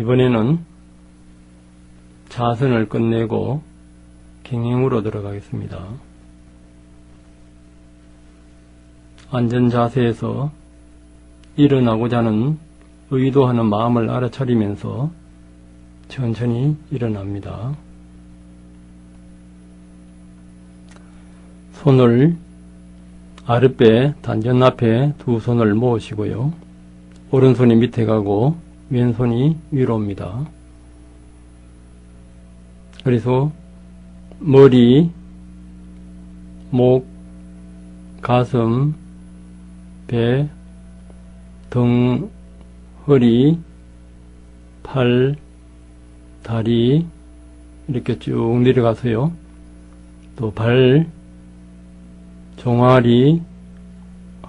이번에는 자선을 끝내고 경행으로 들어가겠습니다. 안전자세에서 일어나고자 하는 의도하는 마음을 알아차리면서 천천히 일어납니다. 손을 아랫배 단전 앞에 두 손을 모으시고요. 오른손이 밑에 가고 왼손이 위로 옵니다. 그래서 머리, 목, 가슴, 배, 등, 허리, 팔, 다리 이렇게 쭉 내려가서요. 또 발, 종아리,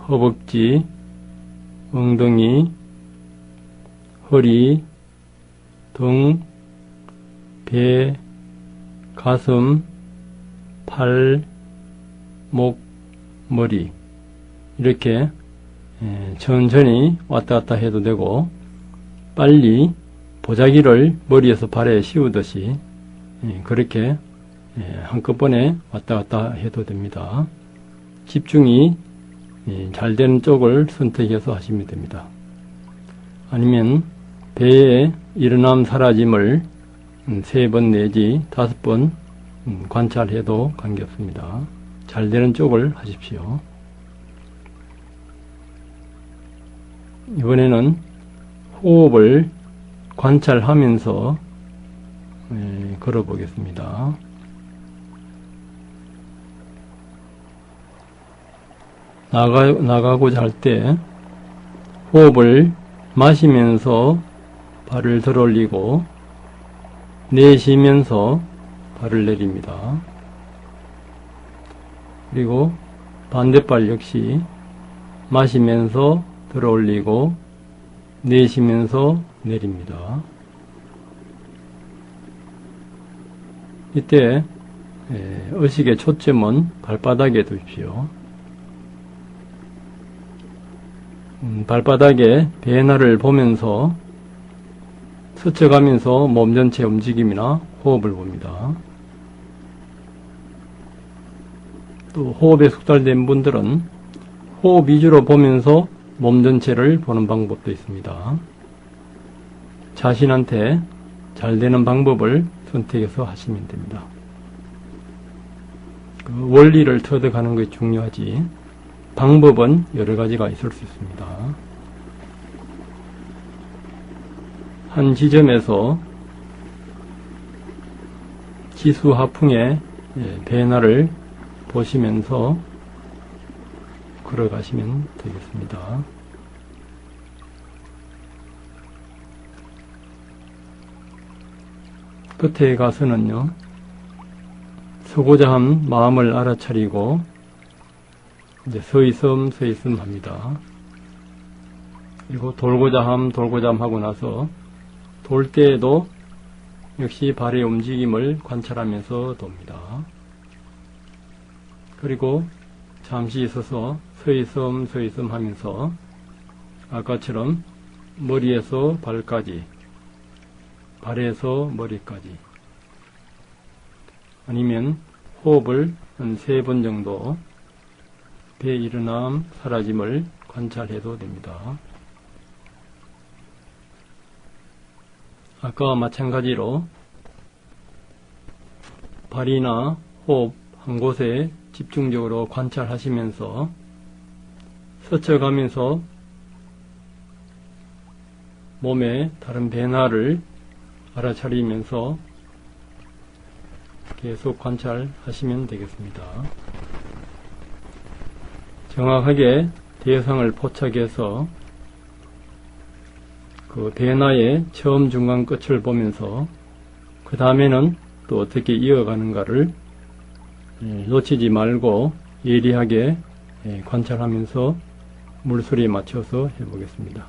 허벅지, 엉덩이, 허리, 등, 배, 가슴, 팔, 목, 머리 이렇게 천천히 왔다 갔다 해도 되고 빨리 보자기를 머리에서 발에 씌우듯이 그렇게 한꺼번에 왔다 갔다 해도 됩니다. 집중이 잘 되는 쪽을 선택해서 하시면 됩니다. 아니면 배의 일어남 사라짐을 3번 내지 5번 관찰해도 관계없습니다. 잘 되는 쪽을 하십시오. 이번에는 호흡을 관찰하면서 걸어 보겠습니다. 나가고자 할 때 호흡을 마시면서 발을 들어 올리고 내쉬면서 발을 내립니다. 그리고 반대발 역시 마시면서 들어 올리고 내쉬면서 내립니다. 이때 의식의 초점은 발바닥에 두십시오. 발바닥에 배나를 보면서 스쳐가면서 몸 전체 움직임이나 호흡을 봅니다. 또 호흡에 숙달된 분들은 호흡 위주로 보면서 몸 전체를 보는 방법도 있습니다. 자신한테 잘 되는 방법을 선택해서 하시면 됩니다. 그 원리를 터득하는 것이 중요하지 방법은 여러 가지가 있을 수 있습니다. 한 지점에서 지수하풍의 변화를 보시면서 걸어가시면 되겠습니다. 끝에 가서는요, 서고자 한 마음을 알아차리고 이제 서있음 합니다. 그리고 돌고자 함 하고 나서 돌 때에도 역시 발의 움직임을 관찰하면서 돕니다. 그리고 잠시 있어서 서있음 하면서 아까처럼 머리에서 발까지, 발에서 머리까지, 아니면 호흡을 한 3번 정도 배 일어남 사라짐을 관찰해도 됩니다. 아까와 마찬가지로 발이나 호흡 한 곳에 집중적으로 관찰하시면서 스쳐가면서 몸의 다른 변화를 알아차리면서 계속 관찰하시면 되겠습니다. 정확하게 대상을 포착해서 그 변화의 처음, 중간, 끝을 보면서 그 다음에는 또 어떻게 이어가는가를 놓치지 말고 예리하게 관찰하면서 물소리에 맞춰서 해보겠습니다.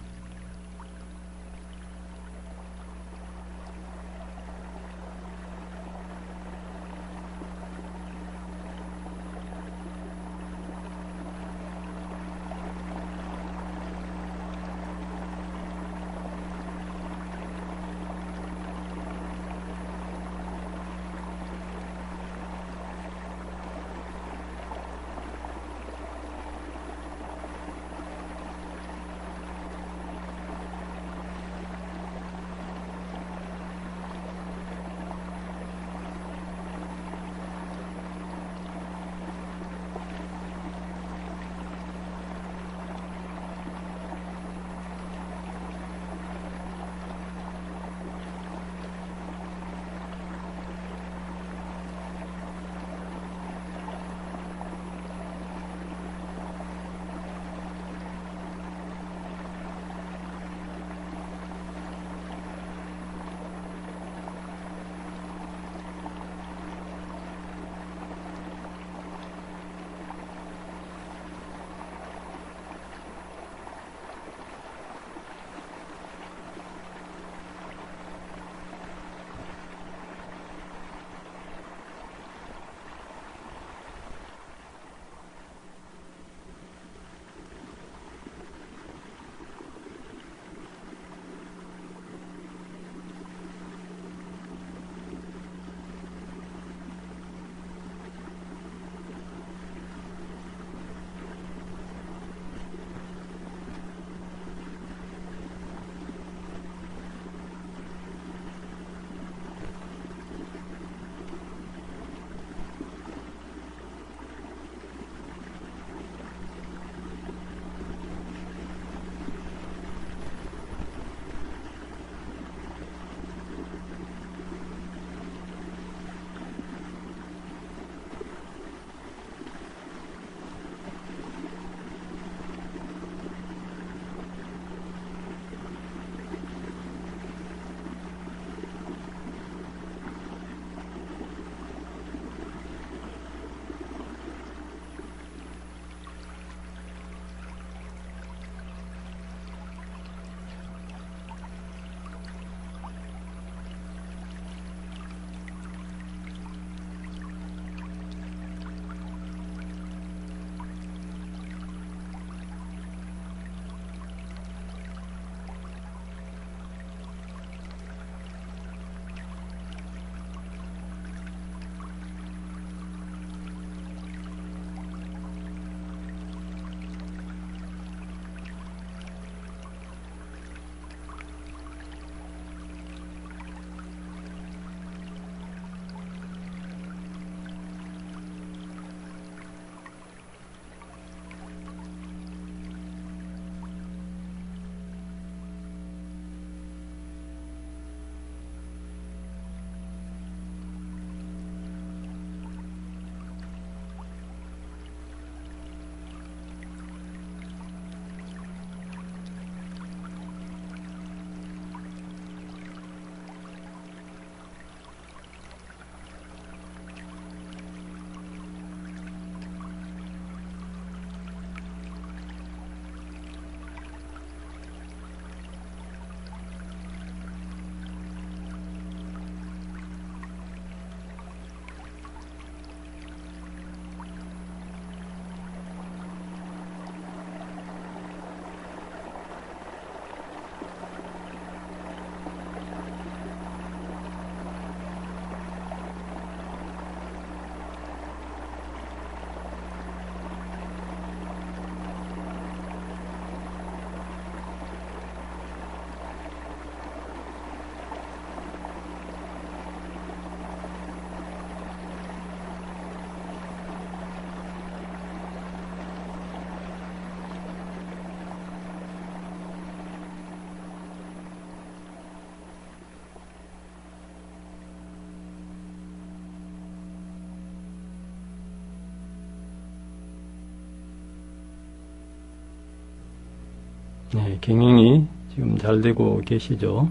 네, 경영이 지금 잘 되고 계시죠?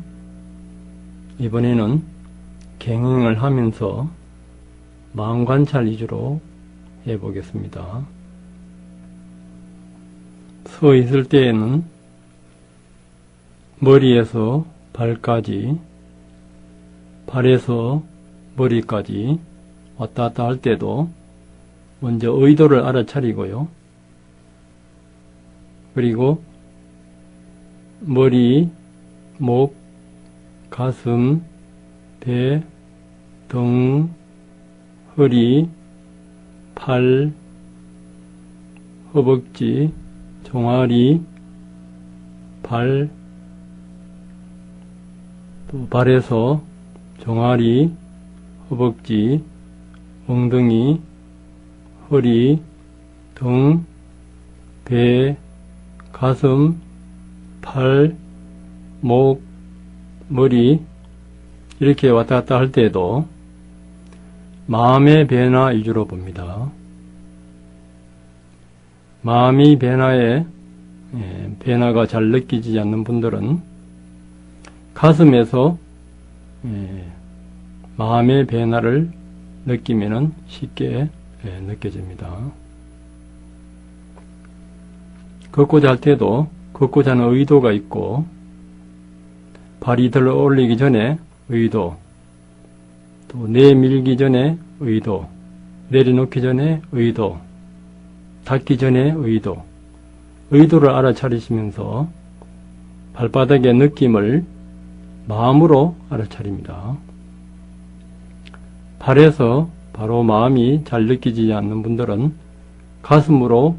이번에는 경영을 하면서 마음관찰 위주로 해보겠습니다. 서 있을 때에는 머리에서 발까지, 발에서 머리까지 왔다 갔다 할 때도 먼저 의도를 알아차리고요. 그리고 머리, 목, 가슴, 배, 등, 허리, 팔, 허벅지, 종아리, 발, 또 발에서 종아리, 허벅지, 엉덩이, 허리, 등, 배, 가슴, 팔, 목, 머리 이렇게 왔다 갔다 할 때에도 마음의 변화 위주로 봅니다. 마음이 변화가 잘 느끼지 않는 분들은 가슴에서 마음의 변화를 느끼면 쉽게 느껴집니다. 걷고자 할 때도 걷고자 하는 의도가 있고 발이 들어 올리기 전에 의도, 또 내밀기 전에 의도, 내려놓기 전에 의도, 닿기 전에 의도, 의도를 알아차리시면서 발바닥의 느낌을 마음으로 알아차립니다. 발에서 바로 마음이 잘 느끼지 않는 분들은 가슴으로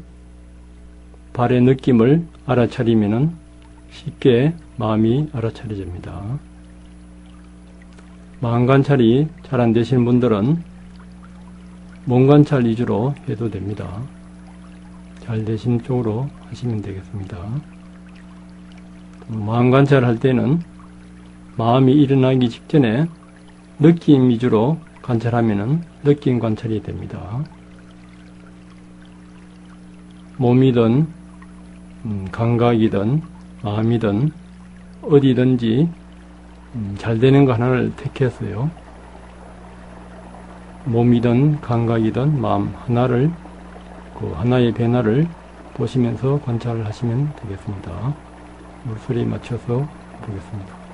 발의 느낌을 알아차리면 쉽게 마음이 알아차려집니다. 마음 관찰이 잘 안 되시는 분들은 몸 관찰 위주로 해도 됩니다. 잘 되신 쪽으로 하시면 되겠습니다. 마음 관찰할 때는 마음이 일어나기 직전에 느낌 위주로 관찰하면 느낌 관찰이 됩니다. 몸이든 감각이든 마음이든 어디든지 잘 되는 거 하나를 택했어요. 몸이든 감각이든 마음 하나를, 그 하나의 변화를 보시면서 관찰을 하시면 되겠습니다. 물소리에 맞춰서 보겠습니다.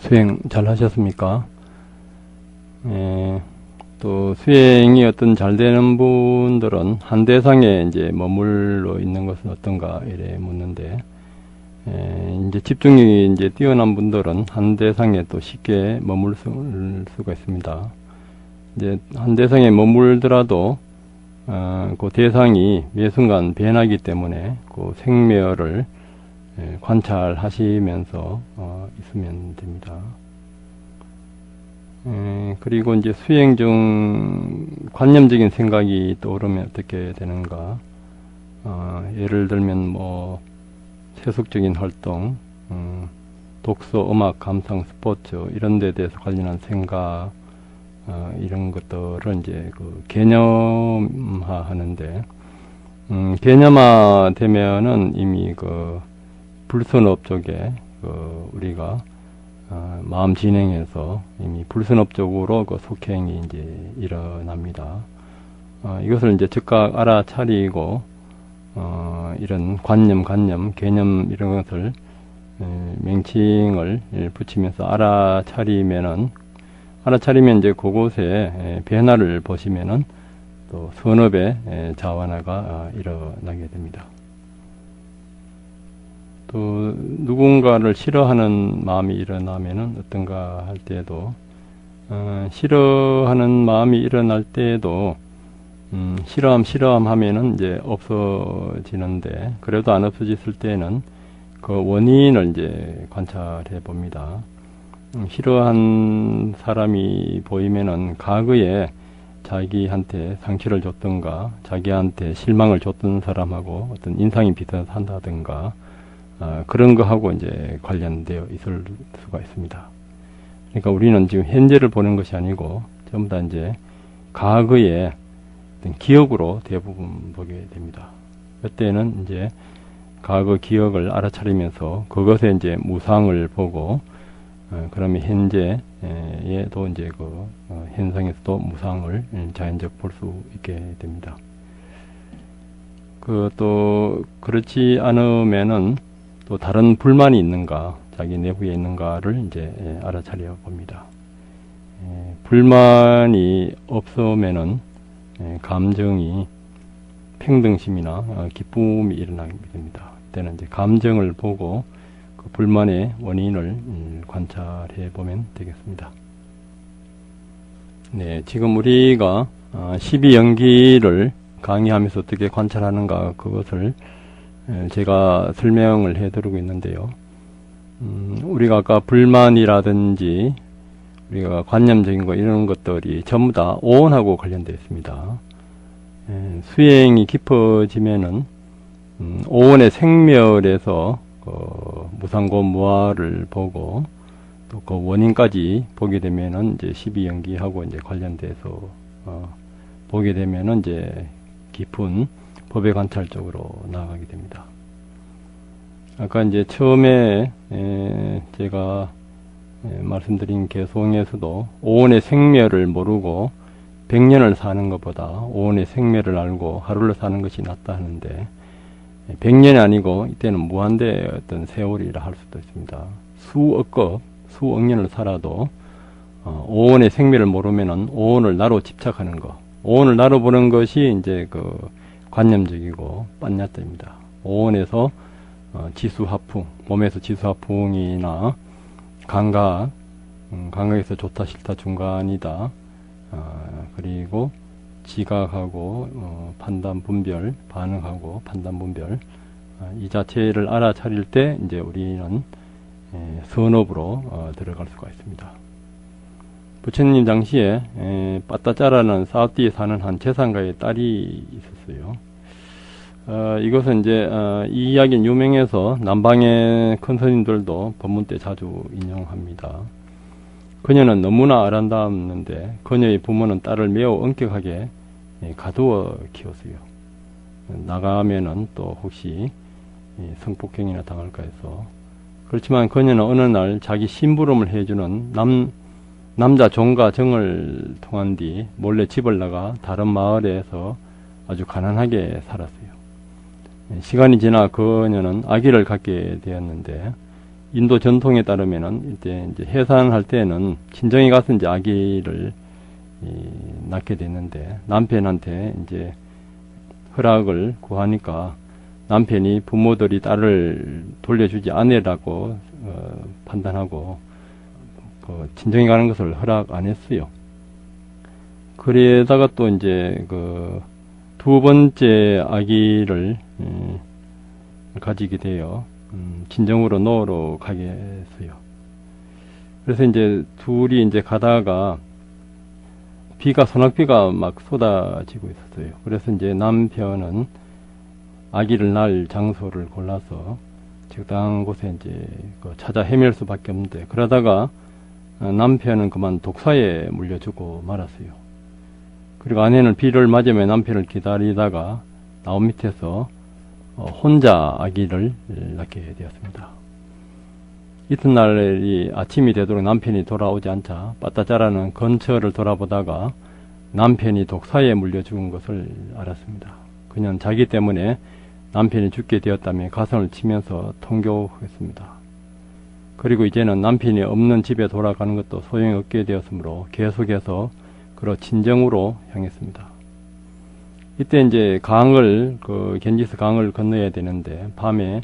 수행 잘 하셨습니까? 또 수행이 어떤 잘 되는 분들은 한 대상에 이제 머물러 있는 것은 어떤가 이래 묻는데, 이제 집중력이 이제 뛰어난 분들은 한 대상에 또 쉽게 머물 수가 있습니다. 이제 한 대상에 머물더라도 그 대상이 매 순간 변하기 때문에 그 생멸을 관찰하시면서 있으면 됩니다. 그리고 이제 수행 중 관념적인 생각이 떠오르면 어떻게 되는가? 예를 들면 뭐 세속적인 활동, 독서, 음악, 감상, 스포츠 이런 데 대해서 관련한 생각, 이런 것들을 이제 그 개념화하는데, 개념화 되면은 이미 그 불선업 쪽에 우리가 마음 진행해서 이미 불선업 쪽으로 그 속행이 이제 일어납니다. 이것을 이제 즉각 알아차리고 이런 관념, 개념 이런 것을 명칭을 붙이면서 알아차리면 이제 그곳에 변화를 보시면은 또 선업의 자완화가 일어나게 됩니다. 또 누군가를 싫어하는 마음이 일어나면은 어떤가 할 때에도 싫어하는 마음이 일어날 때에도 싫어함 하면은 이제 없어지는데, 그래도 안 없어졌을 때는 그 원인을 이제 관찰해 봅니다. 싫어한 사람이 보이면은 과거에 자기한테 상처를 줬던가 자기한테 실망을 줬던 사람하고 어떤 인상이 비슷한다든가 그런 거하고 이제 관련되어 있을 수가 있습니다. 그러니까 우리는 지금 현재를 보는 것이 아니고 전부 다 이제 과거의 어떤 기억으로 대부분 보게 됩니다. 그때는 이제 과거 기억을 알아차리면서 그것에 이제 무상을 보고, 그러면 현재에도 이제 그 현상에서도 무상을 자연적 볼 수 있게 됩니다. 또 그렇지 않으면은 또 다른 불만이 있는가, 자기 내부에 있는가를 이제 알아차려 봅니다. 불만이 없으면은 감정이 평등심이나 기쁨이 일어나게 됩니다. 그때는 이제 감정을 보고 그 불만의 원인을 관찰해 보면 되겠습니다. 네, 지금 우리가 12연기를 강의하면서 어떻게 관찰하는가, 그것을 제가 설명을 해드리고 있는데요. 우리가 아까 불만이라든지 우리가 관념적인 거 이런 것들이 전부 다 오온하고 관련되어 있습니다. 수행이 깊어지면은 오온의 생멸에서 무상고 무아를 보고 또 그 원인까지 보게 되면은 이제 12연기하고 이제 관련돼서 보게 되면은 이제 깊은 법의 관찰 쪽으로 나아가게 됩니다. 아까 이제 처음에 제가 말씀드린 개송에서도 오온의 생멸을 모르고 100년을 사는 것보다 오온의 생멸을 알고 하루를 사는 것이 낫다 하는데, 100년이 아니고 이때는 무한대의 어떤 세월이라 할 수도 있습니다. 수억 년을 살아도 오온의 생멸을 모르면은 오온을 나로 집착하는 거, 오온을 나로 보는 것이 이제 그 관념적이고 빤냐따입니다. 오온에서 지수화풍, 몸에서 지수화풍이나 감각에서 좋다 싫다 중간이다, 그리고 지각하고 판단 분별, 반응하고 판단 분별, 이 자체를 알아차릴 때 이제 우리는 선업으로 들어갈 수가 있습니다. 부처님 당시에 빠따짜라는 사업디에 사는 한 재산가의 딸이 있었어요. 이것은 이제 이 이야기는 유명해서 남방의 큰 스님들도 법문 때 자주 인용합니다. 그녀는 너무나 아름다웠는데 그녀의 부모는 딸을 매우 엄격하게 가두어 키웠어요. 나가면은 또 혹시 성폭행이나 당할까 해서. 그렇지만 그녀는 어느 날 자기 심부름을 해주는 남자 종과 정을 통한 뒤 몰래 집을 나가 다른 마을에서 아주 가난하게 살았어요. 시간이 지나 그녀는 아기를 갖게 되었는데, 인도 전통에 따르면은 이제 해산할 때는 친정에 가서 이제 아기를 낳게 됐는데 남편한테 이제 허락을 구하니까 남편이 부모들이 딸을 돌려주지 않으라고 판단하고 그 친정에 가는 것을 허락 안 했어요. 그러다가 또 이제 그 두 번째 아기를 가지게 돼요. 친정으로 놓으러 가게 했어요. 그래서 이제 둘이 이제 가다가 소낙비가 막 쏟아지고 있었어요. 그래서 이제 남편은 아기를 낳을 장소를 골라서 적당한 곳에 이제 찾아 헤맬 수밖에 없는데, 그러다가 남편은 그만 독사에 물려주고 말았어요. 그리고 아내는 비를 맞으며 남편을 기다리다가 나무 밑에서 혼자 아기를 낳게 되었습니다. 이튿날이 아침이 되도록 남편이 돌아오지 않자 빠따짜라는 근처를 돌아보다가 남편이 독사에 물려 죽은 것을 알았습니다. 그녀는 자기 때문에 남편이 죽게 되었다며 가슴을 치면서 통곡했습니다. 그리고 이제는 남편이 없는 집에 돌아가는 것도 소용이 없게 되었으므로 계속해서 그로 친정으로 향했습니다. 이때 이제 겐지스 강을 건너야 되는데 밤에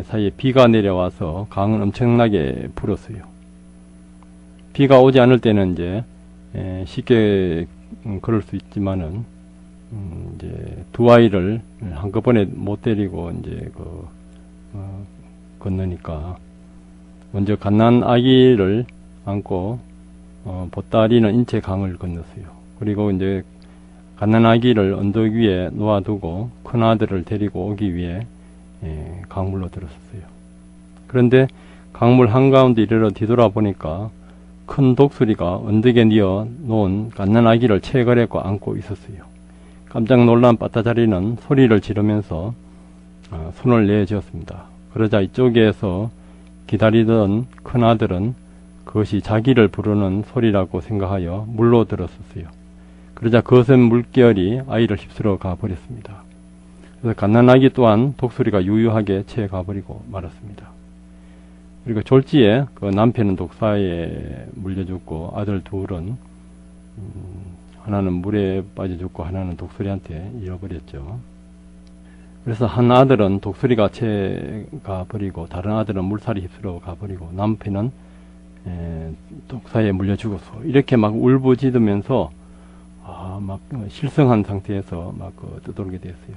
사이에 비가 내려와서 강은 엄청나게 불었어요. 비가 오지 않을 때는 이제 쉽게 걸을 수 있지만은 이제 두 아이를 한꺼번에 못 데리고 이제 건너니까 먼저 갓난 아기를 안고 보따리는 인체 강을 건넜어요. 그리고 이제 갓난 아기를 언덕 위에 놓아두고 큰 아들을 데리고 오기 위해 강물로 들었었어요. 그런데 강물 한가운데 이르러 뒤돌아보니까 큰 독수리가 언덕에 뉘어 놓은 갓난 아기를 체거했고 안고 있었어요. 깜짝 놀란 빠따자리는 소리를 지르면서 손을 내저었습니다. 그러자 이쪽에서 기다리던 큰 아들은 그것이 자기를 부르는 소리라고 생각하여 물로 들었었어요. 그러자 거센 물결이 아이를 휩쓸어 가버렸습니다. 그래서 갓난아기 또한 독수리가 유유하게 채 가버리고 말았습니다. 그리고 졸지에 그 남편은 독사에 물려 죽고 아들 둘은 하나는 물에 빠져 죽고 하나는 독수리한테 잃어버렸죠. 그래서 한 아들은 독수리가 채 가버리고 다른 아들은 물살이 휩쓸어 가버리고 남편은 독사에 물려 죽어서 이렇게 막 울부짖으면서 막 실성한 상태에서 막 떠돌게 되었어요.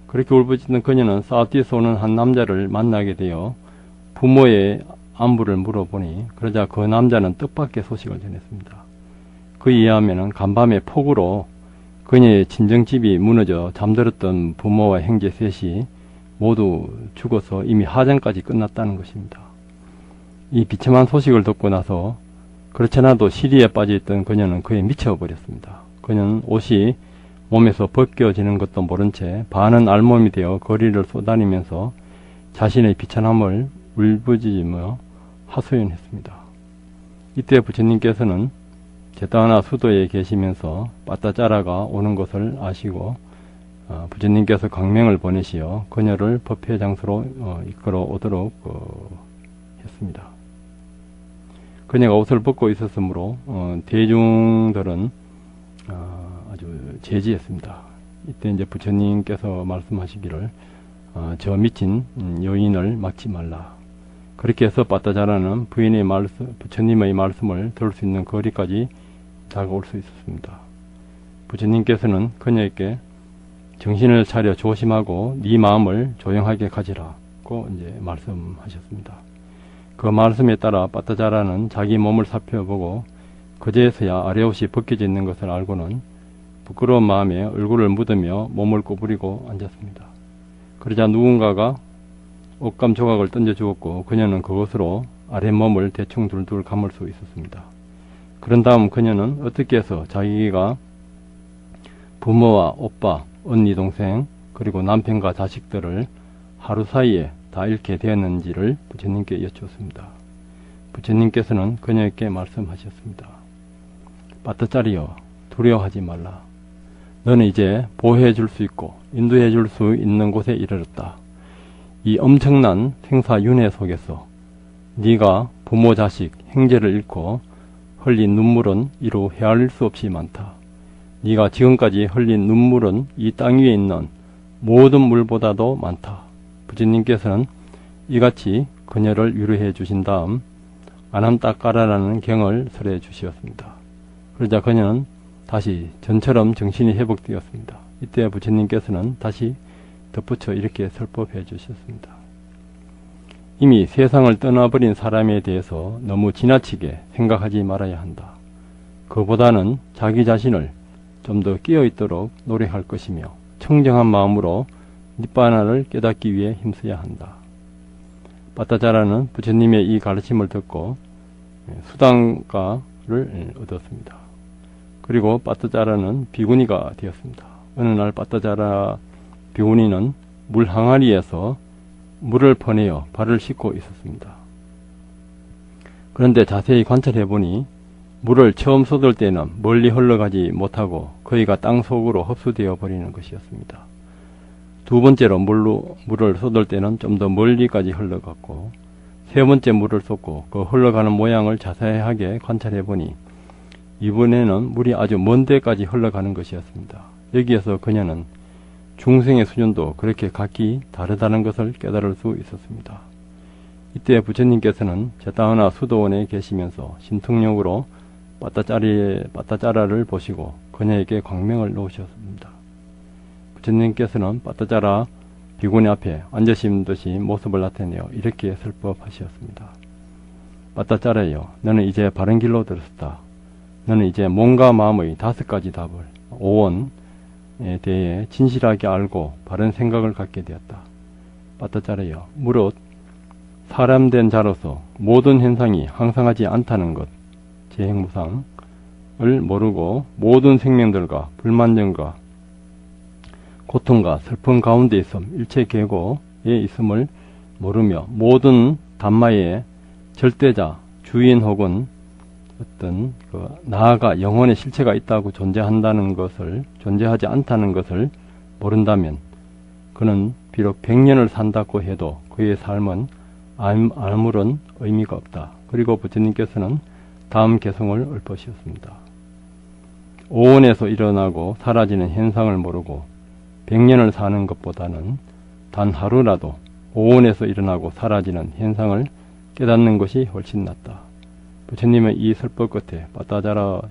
그렇게 울부짖는 그녀는 사우디에서 오는 한 남자를 만나게 되어 부모의 안부를 물어보니 그러자 그 남자는 뜻밖의 소식을 전했습니다. 그에 의하면 간밤에 폭우로 그녀의 친정집이 무너져 잠들었던 부모와 형제 셋이 모두 죽어서 이미 하장까지 끝났다는 것입니다. 이 비참한 소식을 듣고 나서 그렇지 않아도 시리에 빠져있던 그녀는 그에 미쳐버렸습니다. 그녀는 옷이 몸에서 벗겨지는 것도 모른 채 반은 알몸이 되어 거리를 쏘다니면서 자신의 비참함을 울부짖으며 하소연했습니다. 이때 부처님께서는 제타하나 수도에 계시면서 빠따짜라가 오는 것을 아시고 부처님께서 강명을 보내시어 그녀를 법회 장소로 이끌어 오도록 했습니다. 그녀가 옷을 벗고 있었으므로 대중들은 아주 제지했습니다. 이때 이제 부처님께서 말씀하시기를 저 미친 여인을 막지 말라. 그렇게 해서 빠따자라는 부처님의 말씀을 들을 수 있는 거리까지 다가올 수 있었습니다. 부처님께서는 그녀에게 정신을 차려 조심하고 네 마음을 조용하게 가지라고 이제 말씀하셨습니다. 그 말씀에 따라 빠따자라는 자기 몸을 살펴보고 그제서야 아래옷이 벗겨져 있는 것을 알고는 부끄러운 마음에 얼굴을 묻으며 몸을 구부리고 앉았습니다. 그러자 누군가가 옷감 조각을 던져주었고 그녀는 그것으로 아랫몸을 대충 둘둘 감을 수 있었습니다. 그런 다음 그녀는 어떻게 해서 자기가 부모와 오빠, 언니, 동생 그리고 남편과 자식들을 하루 사이에 다 잃게 되었는지를 부처님께 여쭈었습니다. 부처님께서는 그녀에게 말씀하셨습니다. 빠따짜리여, 두려워하지 말라. 너는 이제 보호해 줄 수 있고 인도해 줄 수 있는 곳에 이르렀다. 이 엄청난 생사윤회 속에서 네가 부모 자식 형제를 잃고 흘린 눈물은 이루 헤아릴 수 없이 많다. 네가 지금까지 흘린 눈물은 이 땅 위에 있는 모든 물보다도 많다. 부처님께서는 이같이 그녀를 위로해 주신 다음 아남따까라라는 경을 설해 주시었습니다. 그러자 그녀는 다시 전처럼 정신이 회복되었습니다. 이때 부처님께서는 다시 덧붙여 이렇게 설법해 주셨습니다. 이미 세상을 떠나버린 사람에 대해서 너무 지나치게 생각하지 말아야 한다. 그보다는 자기 자신을 좀 더 깨어있도록 노력할 것이며 청정한 마음으로 니바나를 깨닫기 위해 힘써야 한다. 빠따자라는 부처님의 이 가르침을 듣고 수당가를 얻었습니다. 그리고 빠따자라는 비구니가 되었습니다. 어느 날 빠따자라 비구니는 물 항아리에서 물을 퍼내어 발을 씻고 있었습니다. 그런데 자세히 관찰해 보니 물을 처음 쏟을 때는 멀리 흘러가지 못하고 거의가 땅 속으로 흡수되어 버리는 것이었습니다. 두 번째로 물을 쏟을 때는 좀 더 멀리까지 흘러갔고 세 번째 물을 쏟고 그 흘러가는 모양을 자세하게 관찰해 보니 이번에는 물이 아주 먼 데까지 흘러가는 것이었습니다. 여기에서 그녀는 중생의 수준도 그렇게 각기 다르다는 것을 깨달을 수 있었습니다. 이때 부처님께서는 제타하나 수도원에 계시면서 신통력으로 빠따짜라를 보시고 그녀에게 광명을 놓으셨습니다. 부처님께서는 빠따짜라 비구니 앞에 앉으신 듯이 모습을 나타내어 이렇게 설법하셨습니다. 빠따짜라여, 너는 이제 바른 길로 들었다. 너는 이제 몸과 마음의 5가지 답을 오원에 대해 진실하게 알고 바른 생각을 갖게 되었다. 빠따짜라여, 무릇 사람된 자로서 모든 현상이 항상하지 않다는 것, 재행무상을 모르고 모든 생명들과 불만정과 고통과 슬픔 가운데 있음, 일체 계고에 있음을 모르며 모든 담마의 절대자, 주인 혹은 어떤 나아가 영혼의 실체가 있다고 존재하지 않다는 것을 모른다면 그는 비록 100년을 산다고 해도 그의 삶은 아무런 의미가 없다. 그리고 부처님께서는 다음 개성을 읊으셨습니다. 오온에서 일어나고 사라지는 현상을 모르고 100년을 사는 것보다는 단 하루라도 오온에서 일어나고 사라지는 현상을 깨닫는 것이 훨씬 낫다. 부처님의 이 설법 끝에 빠따자라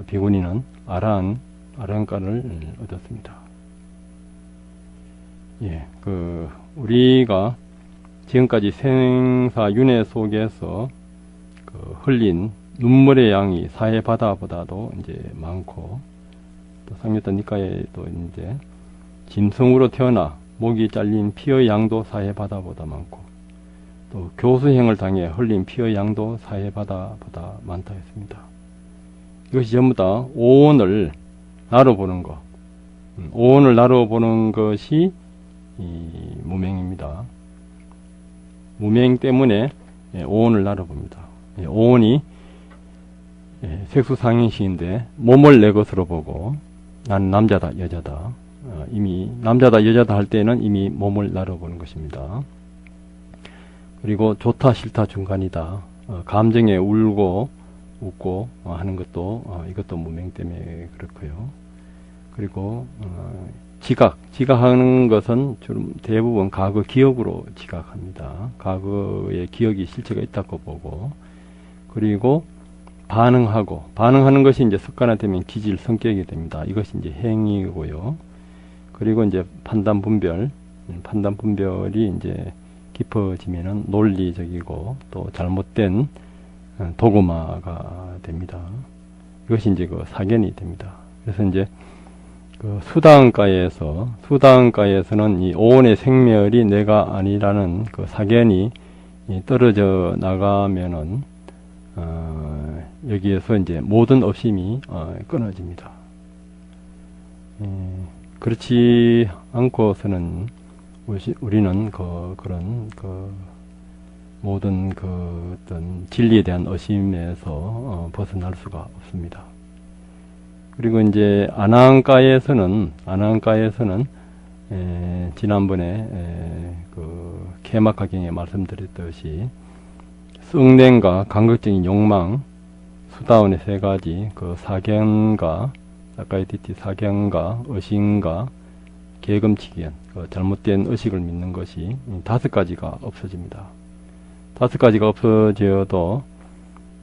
비구니는 아라한가를 얻었습니다. 우리가 지금까지 생사윤회 속에서 흘린 눈물의 양이 사해 바다보다도 이제 많고, 또 상류단 니카에도 이제 짐승으로 태어나 목이 잘린 피의 양도 사해 바다보다 많고, 또 교수행을 당해 흘린 피의 양도 사해 바다보다 많다 했습니다. 이것이 전부 다 오온을 나눠보는 것, 오온을 나눠보는 것이 이 무명입니다. 무명 때문에 오온을 나눠봅니다. 오온이 색수상인시인데 몸을 내 것으로 보고 난 남자다 여자다, 이미 남자다 여자다 할 때는 이미 몸을 나눠보는 것입니다. 그리고 좋다 싫다 중간이다, 감정에 울고 웃고 하는 것도 이것도 무명 때문에 그렇고요. 그리고 지각하는 것은 대부분 과거 기억으로 지각합니다. 과거의 기억이 실체가 있다고 보고, 그리고 반응하는 것이 이제 습관화되면 기질, 성격이 됩니다. 이것이 이제 행위고요. 그리고 이제 판단 분별이 이제 깊어지면은 논리적이고 또 잘못된 도구마가 됩니다. 이것이 이제 사견이 됩니다. 그래서 이제 수다원가에서는 이 오온의 생멸이 내가 아니라는 사견이 떨어져 나가면은 여기에서 이제 모든 업심이 끊어집니다. 그렇지 않고서는 우리는 그런 모든 어떤 진리에 대한 의심에서 벗어날 수가 없습니다. 그리고 이제 아나한가에서는 지난번에 그 개막하경에 말씀드렸듯이 썩냄과 감각적인 욕망, 수다원의 세 가지, 그 사견과 사카이티티 사견과 의심과 계금치견, 그 잘못된 의식을 믿는 것이 다섯 가지가 없어집니다. 다섯 가지가 없어져도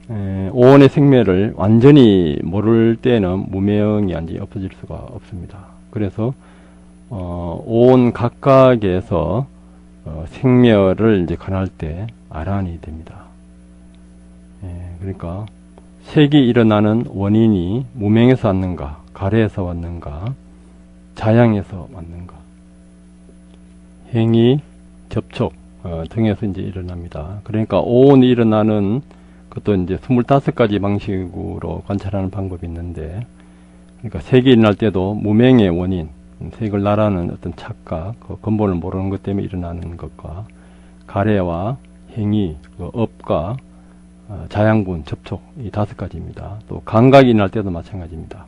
오온의 생매를 완전히 모를 때는 무명이 완전히 없어질 수가 없습니다. 그래서 오온 각각에서 생멸을 이제 관할 때 아란이 됩니다. 그러니까 색이 일어나는 원인이 무명에서 왔는가, 가래에서 왔는가, 자양에서 왔는가, 행위, 접촉 등에서 이제 일어납니다. 그러니까 오온이 일어나는 그것도 이제 25가지 방식으로 관찰하는 방법이 있는데, 그러니까 색이 일어날 때도 무명의 원인, 색을 나라는 어떤 착각, 그 근본을 모르는 것 때문에 일어나는 것과 가래와 행위, 그 업과 자양분, 접촉, 이 다섯 가지입니다. 또 감각이 일어날 때도 마찬가지입니다.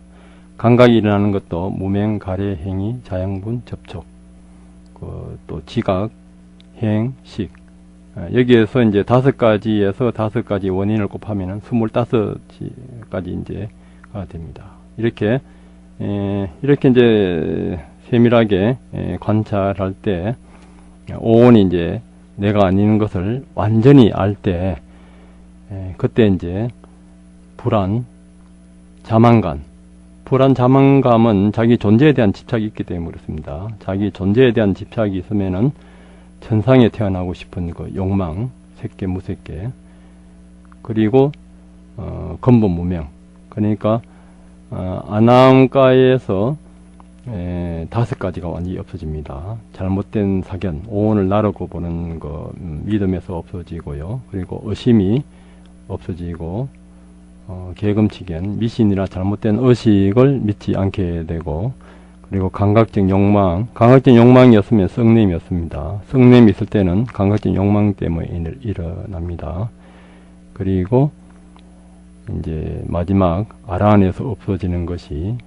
감각이 일어나는 것도 무명, 가래, 행위, 자양분, 접촉, 또 지각, 행, 식. 여기에서 이제 다섯 가지에서 다섯 가지 원인을 곱하면은 25가지 이제가 됩니다. 이렇게 이제 세밀하게 관찰할 때 오온이 이제 내가 아닌 것을 완전히 알 때 그때 이제 불안, 자만감. 불안, 자만감은 자기 존재에 대한 집착이 있기 때문에 그렇습니다. 자기 존재에 대한 집착이 있으면은 천상에 태어나고 싶은 그 욕망, 색계, 무색계, 그리고 근본 무명. 그러니까 아나함가에서 다섯 가지가 완전히 없어집니다. 잘못된 사견, 오온을 나르고 보는 거 믿음에서 없어지고요. 그리고 의심이 없어지고 계금치견, 미신이나 잘못된 의식을 믿지 않게 되고, 그리고 감각적 욕망, 감각적 욕망이었으면 썩냄이었습니다. 썩냄이 있을 때는 감각적 욕망 때문에 일어납니다. 그리고 이제 마지막 아란에서 없어지는 것이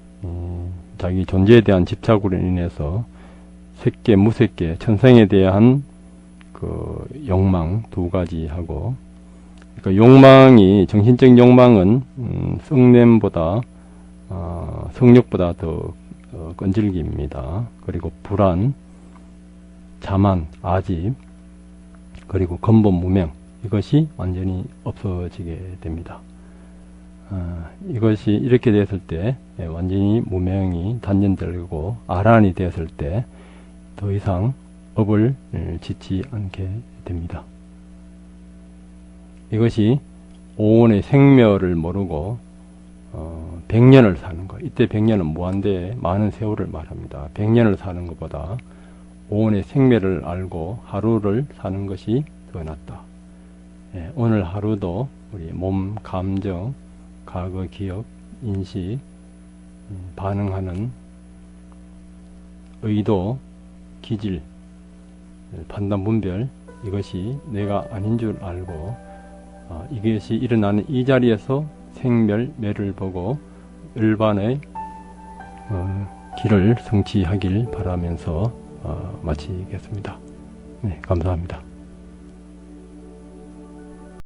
자기 존재에 대한 집착으로 인해서 색계, 무색계, 천성에 대한 그 욕망 두 가지 하고, 그러니까 욕망이, 정신적인 욕망은 썩냄보다 성욕보다 더 끈질깁니다. 그리고 불안, 자만, 아집, 그리고 근본 무명, 이것이 완전히 없어지게 됩니다. 이것이 이렇게 됐을 때 완전히 무명이 단련되고 아란이 되었을 때 더 이상 업을 짓지 않게 됩니다. 이것이 오온의 생멸을 모르고 100년을 사는 것. 이때 100년은 무한대 많은 세월을 말합니다. 100년을 사는 것보다 오온의 생멸을 알고 하루를 사는 것이 더 낫다. 오늘 하루도 우리 몸, 감정, 과거, 기억, 인식, 반응하는 의도, 기질, 판단, 분별, 이것이 내가 아닌 줄 알고 이것이 일어나는 이 자리에서 생멸, 매를 보고 일반의 길을 성취하길 바라면서 마치겠습니다. 네, 감사합니다.